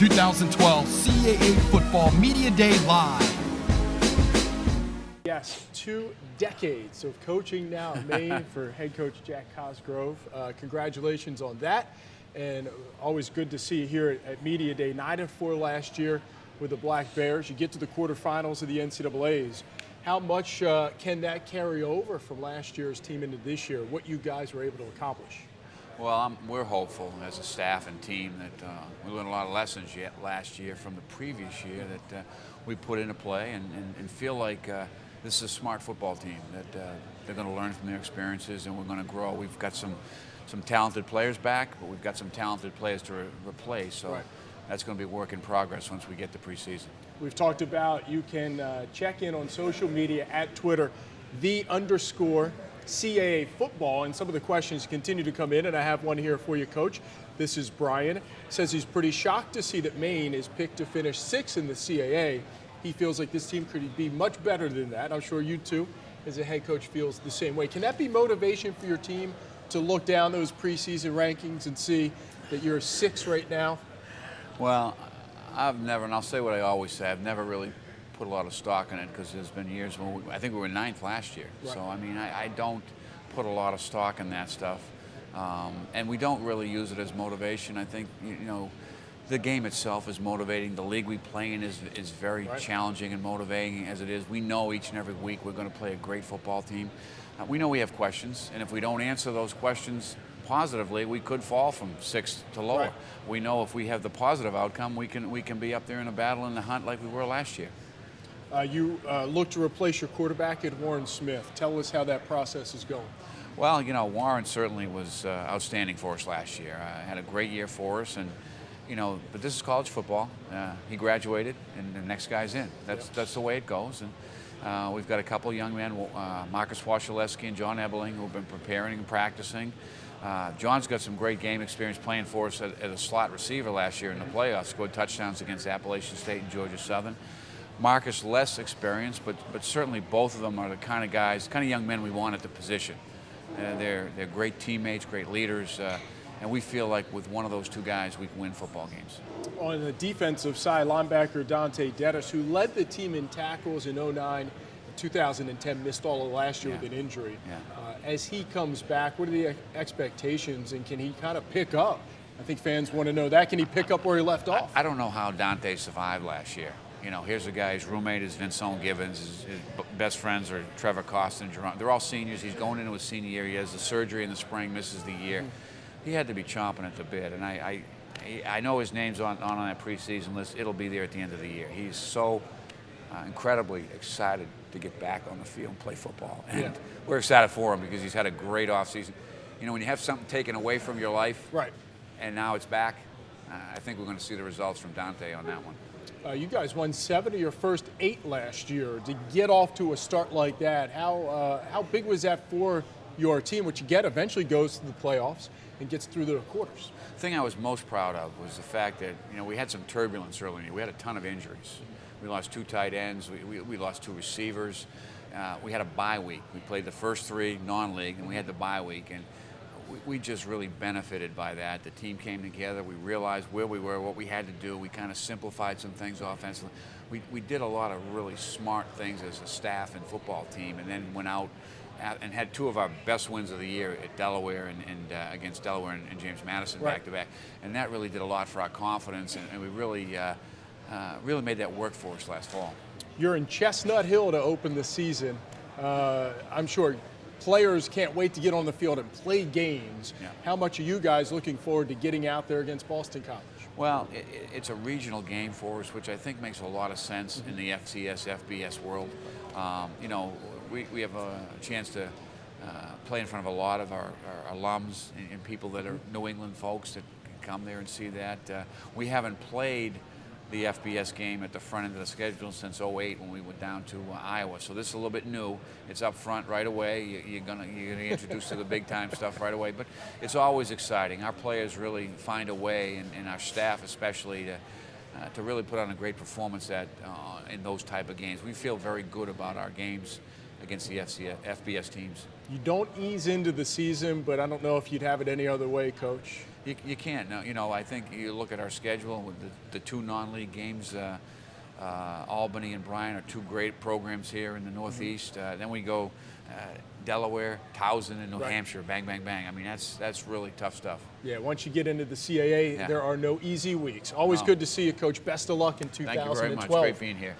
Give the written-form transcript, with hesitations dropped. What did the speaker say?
2012 CAA Football Media Day Live. Yes, 2 decades of coaching now at Maine for head coach Jack Cosgrove. Congratulations on that, and always good to see you here at Media Day. 9-4 last year with the Black Bears. You get to the quarterfinals of the NCAAs. How much can that carry over from last year's team into this year, what you guys were able to accomplish? Well, we're hopeful as a staff and team that we learned a lot of lessons last year from the previous year that we put into play and feel like this is a smart football team, that they're going to learn from their experiences and we're going to grow. We've got some talented players back, but we've got some talented players to replace. So right. That's going to be a work in progress once we get to preseason. We've talked about you can check in on social media at Twitter, _CAA football, and some of the questions continue to come in, and I have one here for you, Coach. This is Brian. Says he's pretty shocked to see that Maine is picked to finish 6th in the CAA. He feels like this team could be much better than that. I'm sure you too, as a head coach, feels the same way. Can that be motivation for your team to look down those preseason rankings and see that you're 6th right now? Well, I've never, and I'll say what I always say, I've never really put a lot of stock in it because there's been years when I think we were 9th last year. Right. So, I mean, I don't put a lot of stock in that stuff. And we don't really use it as motivation. I think, you know, the game itself is motivating. The league we play in is very right. challenging and motivating as it is. We know each and every week we're going to play a great football team. We know we have questions, and if we don't answer those questions positively, we could fall from 6th to lower. Right. We know if we have the positive outcome, we can be up there in a battle in the hunt like we were last year. You look to replace your quarterback at Warren Smith. Tell us how that process is going. Well, you know, Warren certainly was outstanding for us last year. Had a great year for us, and you know, but this is college football. He graduated, and the next guy's in. That's the way it goes. And we've got a couple of young men, Marcus Washaleski and John Ebeling, who've been preparing and practicing. John's got some great game experience playing for us as a slot receiver last year in the playoffs. Scored touchdowns against Appalachian State and Georgia Southern. Marcus less experience, but certainly both of them are the kind of guys, kind of young men we want at the position. They're great teammates, great leaders, and we feel like with one of those two guys we can win football games. On the defensive side, linebacker Dante Dettis, who led the team in tackles in 2009, 2010, missed all of last year with an injury. Yeah. As he comes back, what are the expectations, and can he kind of pick up? I think fans want to know that. Can he pick up where he left off? I don't know how Dante survived last year. You know, here's a guy, his roommate is Vincent Gibbons, his best friends are Trevor Costa and Jerome. They're all seniors. He's going into his senior year. He has the surgery in the spring, misses the year. He had to be chomping at the bit, and I know his name's on that preseason list. It'll be there at the end of the year. He's so incredibly excited to get back on the field and play football. And we're excited for him because he's had a great offseason. You know, when you have something taken away from your life, right, and now it's back, I think we're going to see the results from Dante on that one. You guys won 7 of your first 8 last year. To get off to a start like that, how big was that for your team, which eventually goes to the playoffs and gets through the quarters? The thing I was most proud of was the fact that, you know, we had some turbulence early in the year. We had a ton of injuries. We lost 2 tight ends. We lost 2 receivers. We had a bye week. We played the first 3 non-league, and we had the bye week. And we just really benefited by that. The team came together. We realized where we were, what we had to do. We kind of simplified some things offensively. We did a lot of really smart things as a staff and football team, and then went out and had 2 of our best wins of the year at Delaware and against Delaware and James Madison back-to-back. And that really did a lot for our confidence, and we really made that work for us last fall. You're in Chestnut Hill to open the season. I'm sure players can't wait to get on the field and play games. Yeah. How much are you guys looking forward to getting out there against Boston College? Well, it's a regional game for us, which I think makes a lot of sense in the FCS, FBS world. You know, we have a chance to play in front of a lot of our alums and people that are New England folks that can come there and see that. We haven't played the FBS game at the front end of the schedule since 2008 when we went down to Iowa. So this is a little bit new. It's up front right away. You're gonna get introduced to the big time stuff right away. But it's always exciting. Our players really find a way, and our staff especially, to really put on a great performance in those type of games. We feel very good about our games against the FBS teams. You don't ease into the season, but I don't know if you'd have it any other way, Coach. You can't. No, you know, I think you look at our schedule with the two non-league games. Albany and Bryan are two great programs here in the Northeast. Then we go Delaware, Towson, and New Hampshire. Bang, bang, bang. I mean, that's really tough stuff. Yeah, once you get into the CAA, there are no easy weeks. Always good to see you, Coach. Best of luck in 2012. Thank you very much. Great being here.